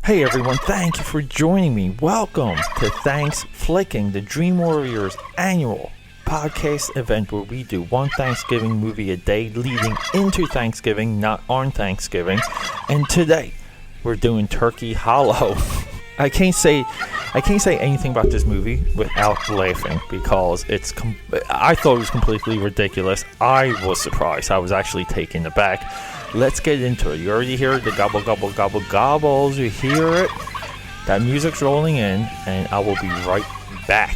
Hey everyone, thank you for joining me. Welcome to Thanksflicking, the Dream Warriors annual podcast event where we do one Thanksgiving movie a day leading into Thanksgiving, not on Thanksgiving. And today we're doing Turkey Hollow. I can't say anything about this movie without laughing because I thought it was completely ridiculous. I was surprised. I was actually taken aback. Let's get into it. You already hear the gobble, gobble, gobble, gobbles. You hear it? That music's rolling in, and I will be right back.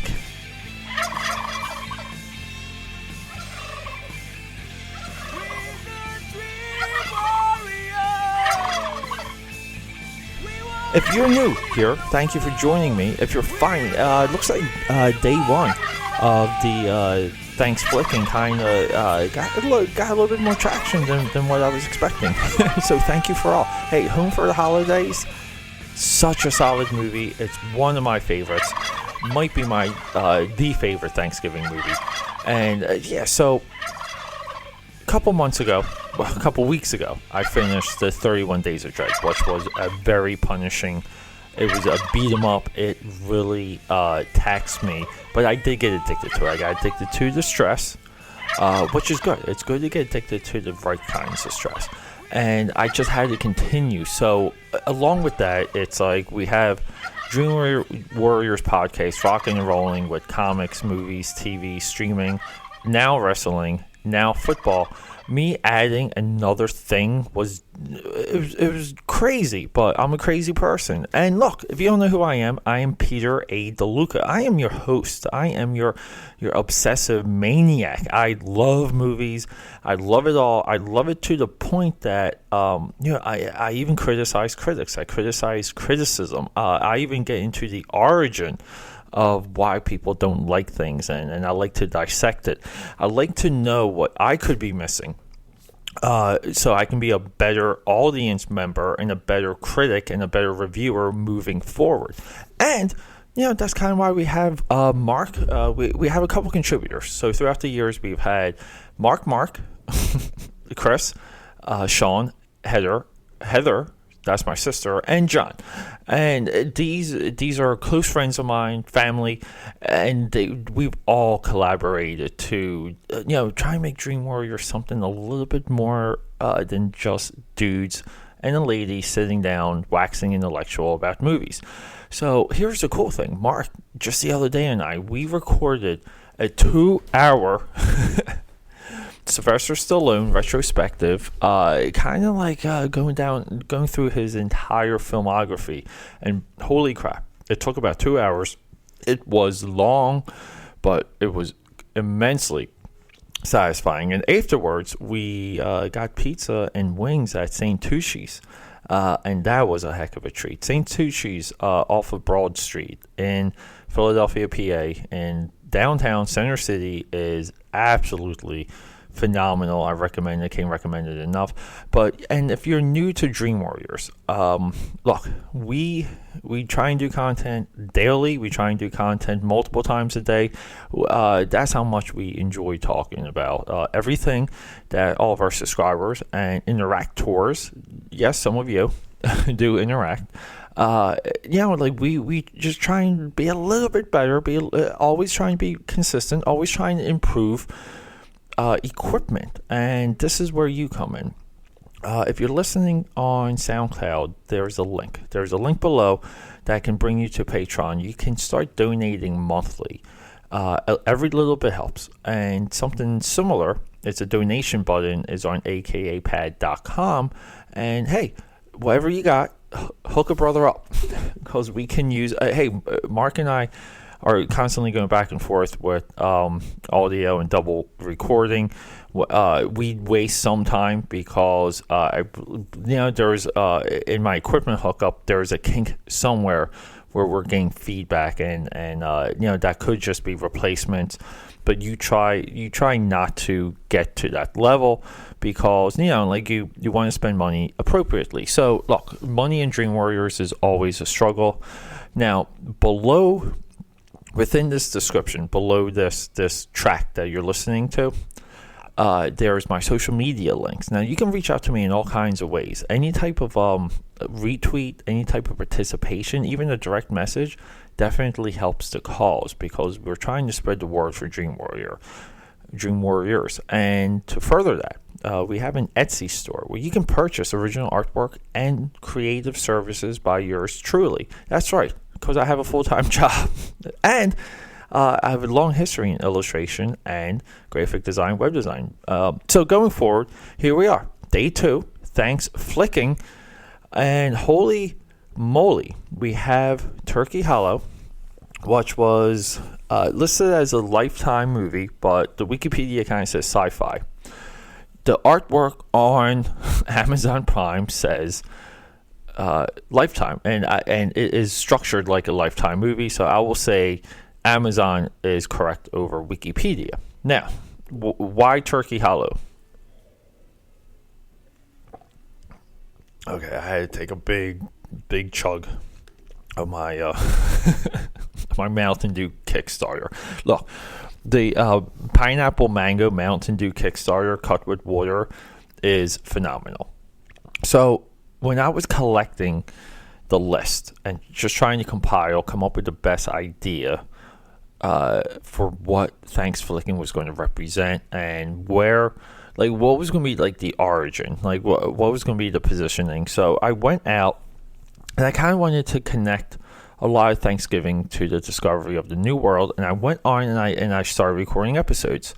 If you're new here, thank you for joining me. If you're fine, it looks like day one of the Thanksflicking kind of got a little bit more traction than what I was expecting. So thank you for all. Hey, Home for the Holidays, such a solid movie. It's one of my favorites. Might be my the favorite Thanksgiving movie. And so a couple weeks ago, I finished the 31 Days of Dread, which was a very punishing. It was a beat 'em up. It really taxed me, but I did get addicted to it. I got addicted to the stress, which is good. It's good to get addicted to the right kinds of stress, and I just had to continue. So along with that, it's like we have Dream Warriors podcast, rocking and rolling with comics, movies, TV, streaming, now wrestling, now football. Me adding another thing was crazy, but I'm a crazy person. And look, if you don't know who I am Peter A. DeLuca. I am your host. I am your obsessive maniac. I love movies. I love it all. I love it to the point that I even criticize critics. I criticize criticism. I even get into the origin of why people don't like things, and I like to dissect it. I like to know what I could be missing, so I can be a better audience member and a better critic and a better reviewer moving forward. And that's kind of why we have Mark. We have a couple contributors. So throughout the years, we've had Mark, Chris, Sean, Heather. That's my sister, and John. And these are close friends of mine, family, and we've all collaborated to try and make Dream Warriors something a little bit more than just dudes and a lady sitting down waxing intellectual about movies. So here's the cool thing. Mark, just the other day, and we recorded a 2-hour Sylvester Stallone retrospective, kind of like going through his entire filmography, and holy crap, it took about 2 hours. It was long, but it was immensely satisfying. And afterwards, we got pizza and wings at St. Tucci's, and that was a heck of a treat. St. Tucci's off of Broad Street in Philadelphia, PA, in downtown Center City is absolutely phenomenal. I recommend it. Can't recommend it enough. And if you're new to Dream Warriors, look, we try and do content daily. We try and do content multiple times a day. That's how much we enjoy talking about everything that all of our subscribers and interactors, yes, some of you do interact. We just try and be a little bit better. Always trying to be consistent. Always trying to improve equipment, and this is where you come in. If you're listening on SoundCloud, there's a link below that can bring you to Patreon. You can start donating monthly. Every little bit helps, and something similar, it's a donation button, is on AKAPAD.com. And hey, whatever you got, hook a brother up, because we can use Mark and I are constantly going back and forth with audio and double recording. We waste some time because there's in my equipment hookup, there's a kink somewhere where we're getting feedback, and that could just be replacements. But you try not to get to that level, because you want to spend money appropriately. So look, money in Dream Warriors is always a struggle. Now within this description, below this track that you're listening to, There's my social media links. Now, you can reach out to me in all kinds of ways. Any type of retweet, any type of participation, even a direct message, definitely helps the cause, because we're trying to spread the word for Dream Warriors. And to further that, we have an Etsy store where you can purchase original artwork and creative services by yours truly. That's right, because I have a full-time job. And I have a long history in illustration and graphic design, web design. So going forward, here we are, day 2, Thanksflicking, and holy moly, we have Turkey Hollow, which was listed as a Lifetime movie, but the Wikipedia kind of says sci-fi. The artwork on Amazon Prime says Lifetime, and it is structured like a Lifetime movie, so I will say Amazon is correct over Wikipedia. Now, why Turkey Hollow? Okay, I had to take a big chug of my my Mountain Dew Kickstarter. Look, the pineapple mango Mountain Dew Kickstarter cut with water is phenomenal. So when I was collecting the list and just trying to come up with the best idea for what Thanksflicking was going to represent, and where, like, what was going to be like the origin, like what was going to be the positioning. So I went out and I kind of wanted to connect a lot of Thanksgiving to the discovery of the New World, and I went on and I started recording episodes.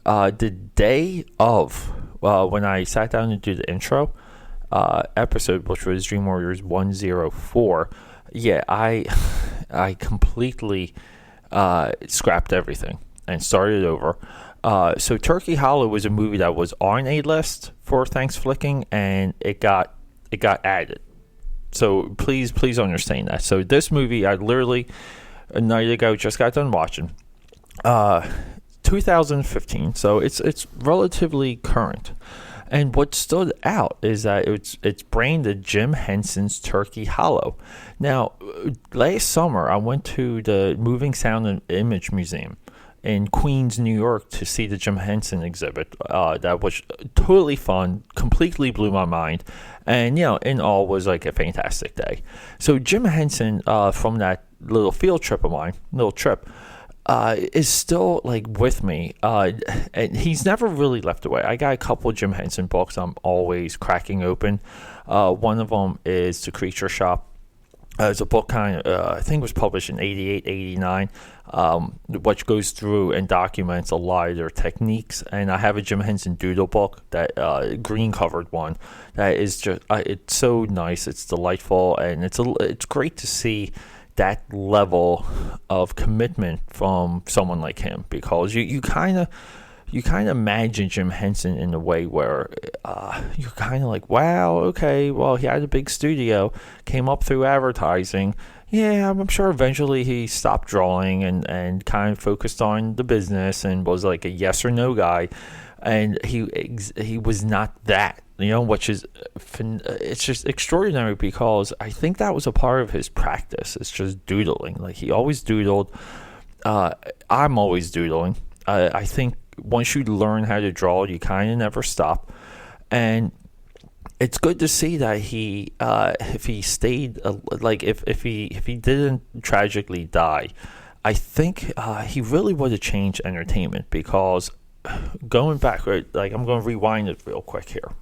The day of when I sat down to do the intro episode, which was Dream Warriors 104, yeah, I completely scrapped everything and started over. So Turkey Hollow was a movie that was on a list for Thanksflicking, and it got added. So please understand that. So this movie, I literally a night ago just got done watching. 2015, so it's relatively current. And what stood out is that it's branded Jim Henson's Turkey Hollow. Now, last summer, I went to the Moving Sound and Image Museum in Queens, New York, to see the Jim Henson exhibit. That was totally fun, completely blew my mind, and in all was like a fantastic day. So Jim Henson, from that little field trip of mine, is still like with me, and he's never really left away. I got a couple of Jim Henson books I'm always cracking open. One of them is The Creature Shop. It's a book I think was published in 88, 89, which goes through and documents a lot of their techniques. And I have a Jim Henson doodle book, that green covered one, that is just it's so nice, it's delightful, and it's great to see that level of commitment from someone like him, because you kind of imagine Jim Henson in a way where you're kind of like, wow, okay, well, he had a big studio, came up through advertising. Yeah, I'm sure eventually he stopped drawing and kind of focused on the business and was like a yes or no guy. And he was not that, which is, it's just extraordinary, because I think that was a part of his practice. It's just doodling. Like, he always doodled. I'm always doodling. I think once you learn how to draw, you kind of never stop. And it's good to see that he, if he stayed, if he didn't tragically die, I think he really would have changed entertainment, because going back, right, like, I'm going to rewind it real quick here.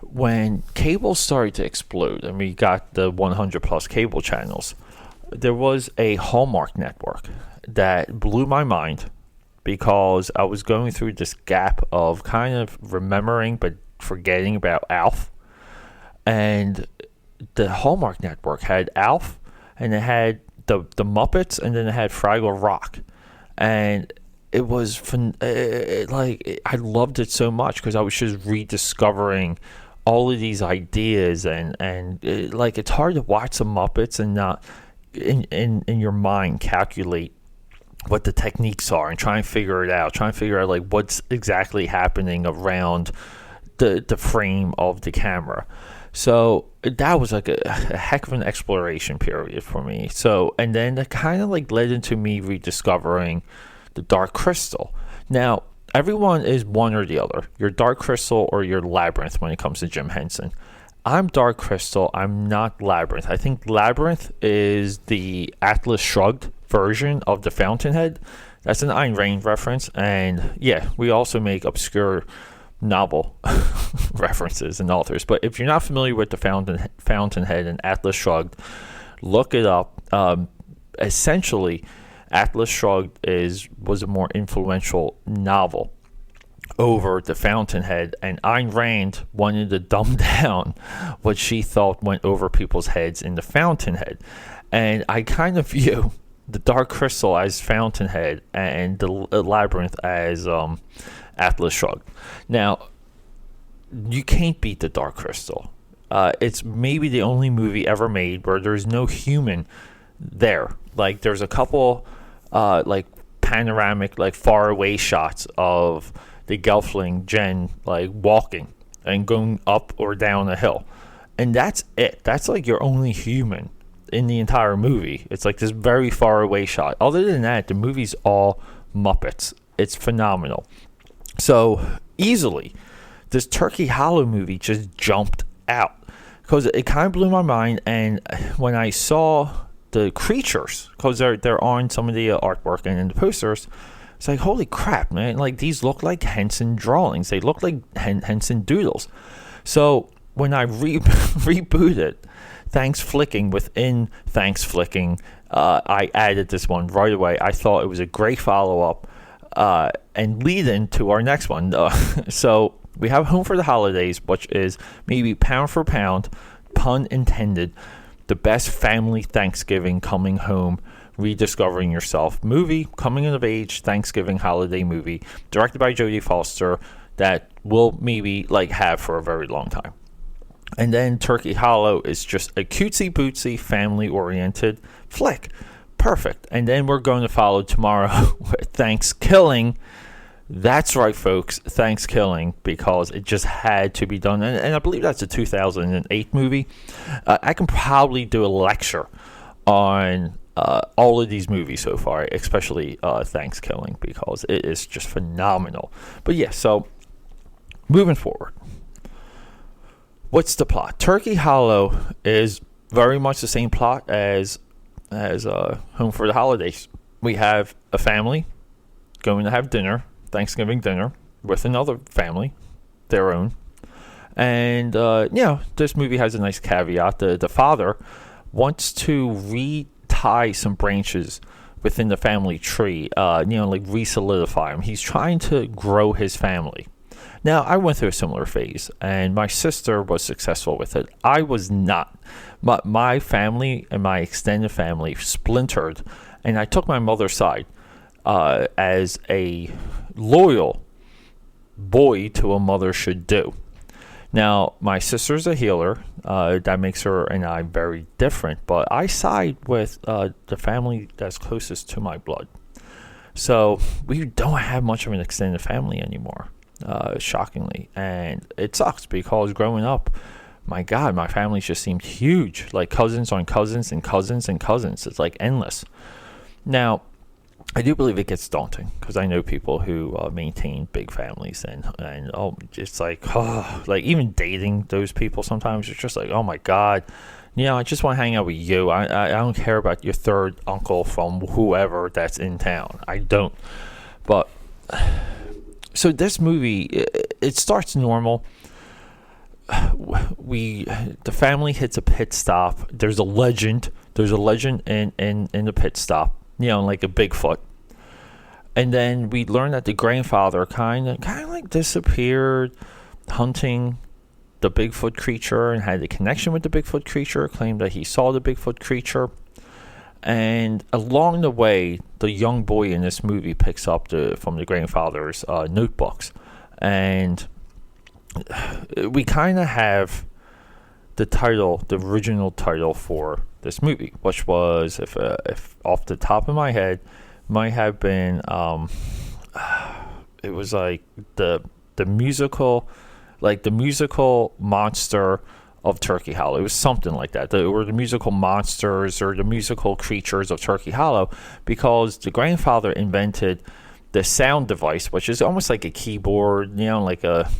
When cable started to explode and we got the 100 plus cable channels, there was a Hallmark network that blew my mind, because I was going through this gap of kind of remembering but forgetting about Alf. And the Hallmark network had Alf, and it had the Muppets, and then it had Fraggle Rock. And it was fun. I loved it so much, because I was just rediscovering all of these ideas, and it's hard to watch the Muppets and not in your mind calculate what the techniques are and try and figure out like what's exactly happening around the frame of the camera. So that was like a heck of an exploration period for me. So, and then that kind of like led into me rediscovering the Dark Crystal. Now, everyone is one or the other. You're Dark Crystal or you're Labyrinth when it comes to Jim Henson. I'm Dark Crystal. I'm not Labyrinth. I think Labyrinth is the Atlas Shrugged version of the Fountainhead. That's an Ayn Rand reference. And yeah, we also make obscure novel references and authors. But if you're not familiar with the Fountainhead and Atlas Shrugged, look it up. Essentially, Atlas Shrugged was a more influential novel over the Fountainhead, and Ayn Rand wanted to dumb down what she thought went over people's heads in the Fountainhead. And I kind of view the Dark Crystal as Fountainhead and the Labyrinth as Atlas Shrugged. Now, you can't beat the Dark Crystal. It's maybe the only movie ever made where there's no human there. Like, there's a couple like panoramic, like far away shots of the Gelfling Jen like walking and going up or down a hill, and that's it. That's like your only human in the entire movie. It's like this very far away shot. Other than that, the movie's all Muppets. It's phenomenal. So easily, this Turkey Hollow movie just jumped out because it kind of blew my mind. And when I saw the creatures, because they're on some of the artwork and in the posters, it's like, holy crap, man. Like, these look like Henson drawings. They look like Henson doodles. So when I rebooted Thanksflicking within Thanksflicking, I added this one right away. I thought it was a great follow-up and lead into our next one. So we have Home for the Holidays, which is maybe pound for pound, pun intended, the best family Thanksgiving coming home, rediscovering yourself movie, coming of age Thanksgiving holiday movie, directed by Jodie Foster, that we'll maybe like have for a very long time. And then Turkey Hollow is just a cutesy bootsy family oriented flick. Perfect. And then we're going to follow tomorrow with Thanksgiving. That's right, folks, Thanksgiving, because it just had to be done. And I believe that's a 2008 movie. I can probably do a lecture on all of these movies so far, especially Thanksgiving, because it is just phenomenal. But yeah, so moving forward, what's the plot? Turkey Hollow is very much the same plot as Home for the Holidays. We have a family going to have dinner, Thanksgiving dinner, with another family, their own. And this movie has a nice caveat. The father wants to tie some branches within the family tree, like re-solidify them. He's trying to grow his family. Now, I went through a similar phase, and my sister was successful with it. I was not. My family and my extended family splintered, and I took my mother's side as a loyal boy to a mother should do. Now, my sister's a healer. That makes her and I very different. But I side with the family that's closest to my blood. So we don't have much of an extended family anymore, shockingly. And it sucks because growing up, my God, my family just seemed huge. Like cousins on cousins and cousins and cousins. It's like endless. Now, I do believe it gets daunting because I know people who maintain big families and it's like even dating those people sometimes it's just like, oh my God, I just want to hang out with you. I don't care about your third uncle from whoever that's in town. I don't. But so this movie, it starts normal. The family hits a pit stop. There's a legend in the pit stop. Like a Bigfoot. And then we learn that the grandfather kind of like disappeared, hunting the Bigfoot creature, and had a connection with the Bigfoot creature, claimed that he saw the Bigfoot creature. And along the way, the young boy in this movie picks up from the grandfather's notebooks. And we kind of have the original title for this movie, which was, if off the top of my head, might have been it was like the musical monster of Turkey Hollow. It was something like that. Or the musical monsters or the musical creatures of Turkey Hollow, because the grandfather invented the sound device, which is almost like a keyboard, like a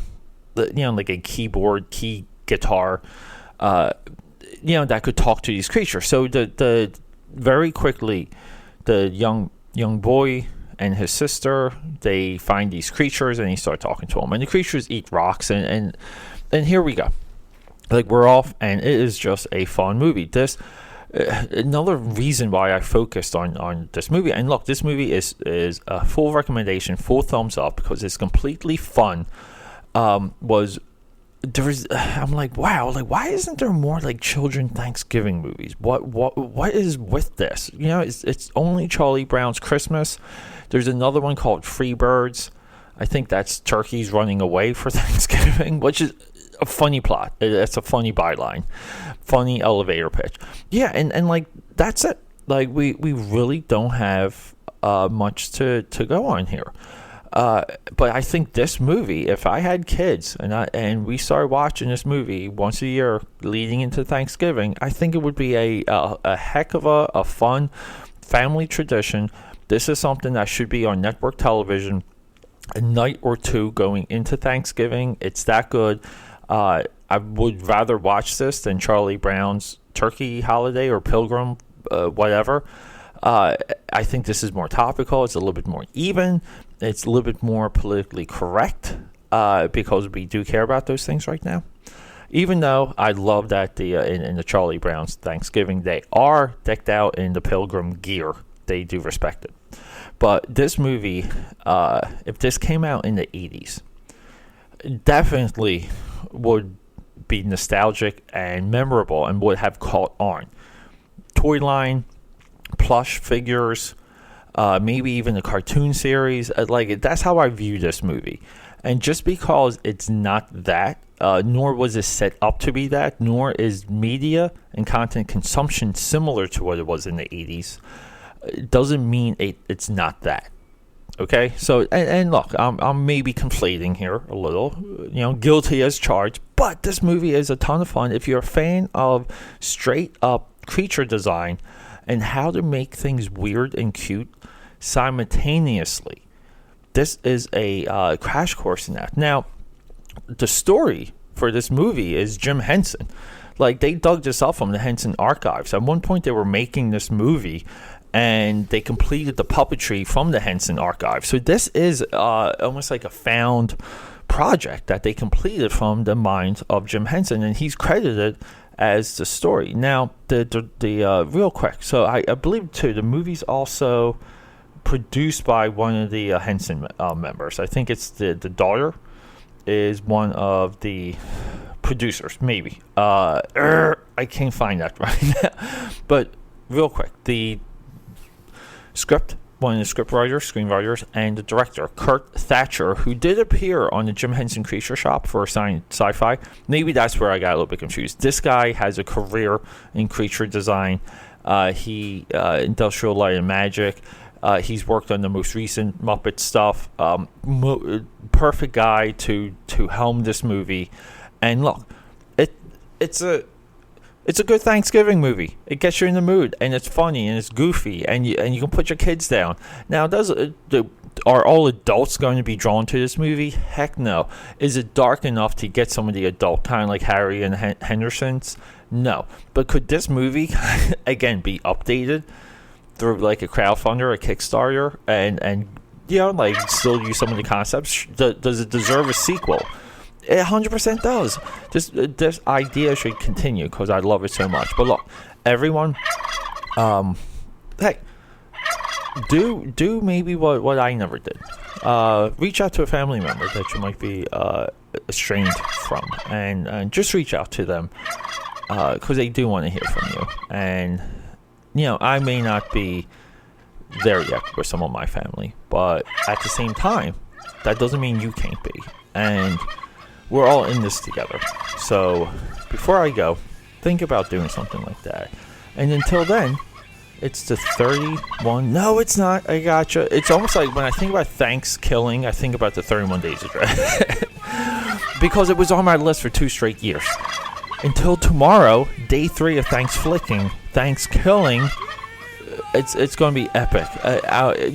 keyboard key guitar, that could talk to these creatures. So the very quickly, the young boy and his sister, they find these creatures and he start talking to them, and the creatures eat rocks, and here we go. Like, we're off, and it is just a fun movie. This another reason why I focused on this movie. And look, this movie is a full recommendation, full thumbs up, because it's completely fun. I'm like, wow, like, why isn't there more like children Thanksgiving movies? What is with this? It's only Charlie Brown's Christmas. There's another one called Free Birds. I think that's turkeys running away for Thanksgiving, which is a funny plot. It's a funny byline, funny elevator pitch. Yeah, and like, that's it. Like, we really don't have much to go on here. But I think this movie, if I had kids and we started watching this movie once a year leading into Thanksgiving, I think it would be a heck of a fun family tradition. This is something that should be on network television a night or two going into Thanksgiving. It's that good. I would rather watch this than Charlie Brown's Turkey Holiday or Pilgrim, whatever. I think this is more topical. It's a little bit more even. It's a little bit more politically correct, because we do care about those things right now. Even though I love that in the Charlie Brown's Thanksgiving, they are decked out in the Pilgrim gear. They do respect it. But this movie, if this came out in the 80s, definitely would be nostalgic and memorable and would have caught on. Toy line, plush figures, maybe even a cartoon series. That's how I view this movie. And just because it's not that, nor was it set up to be that, nor is media and content consumption similar to what it was in the 80s, it doesn't mean it's not that. Okay, so and look, I'm maybe conflating here a little, guilty as charged, but this movie is a ton of fun if you're a fan of straight up creature design and how to make things weird and cute simultaneously. This is a crash course in that. Now, the story for this movie is Jim Henson. Like, they dug this up from the Henson archives. At one point, they were making this movie, and they completed the puppetry from the Henson archive. So this is almost like a found project that they completed from the mind of Jim Henson, and he's credited as the story. Now, the real quick, so I believe too, the movie's also produced by one of the Henson members. I think it's the daughter is one of the producers, maybe. I can't find that right now. But real quick, the script, one of the script writers, screenwriters, and the director, Kurt Thatcher, who did appear on the Jim Henson Creature Shop for Sci-Fi. Maybe that's where I got a little bit confused. This guy has a career in creature design. He Industrial Light and Magic. He's worked on the most recent Muppet stuff. Perfect guy to helm this movie. And look, it's a good Thanksgiving movie. It gets you in the mood, and it's funny, and it's goofy, and you can put your kids down. Now, are all adults going to be drawn to this movie? Heck no. Is it dark enough to get some of the adult, kind of like Harry and Henderson's? No. But could this movie, again, be updated through like a crowdfunder, a Kickstarter, and still use some of the concepts? Does it deserve a sequel? It 100% does. This idea should continue because I love it so much. But look, everyone, hey, do maybe what I never did. Reach out to a family member that you might be estranged from, and just reach out to them because they do want to hear from you. And I may not be there yet with some of my family, but at the same time, that doesn't mean you can't be. And we're all in this together. So before I go, think about doing something like that. And until then, it's the 31. No, it's not. I gotcha. It's almost like when I think about Thanksgiving, I think about the 31 Days of Dread. Because it was on my list for 2 straight years. Until tomorrow, day 3 of Thanksflicking, Thanksgiving. it's gonna be epic.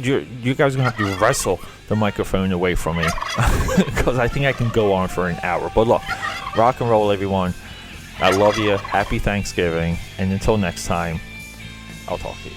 You guys are gonna have to wrestle the microphone away from me because I think I can go on for an hour. But look, rock and roll, everyone. I love you. Happy Thanksgiving, and until next time, I'll talk to you.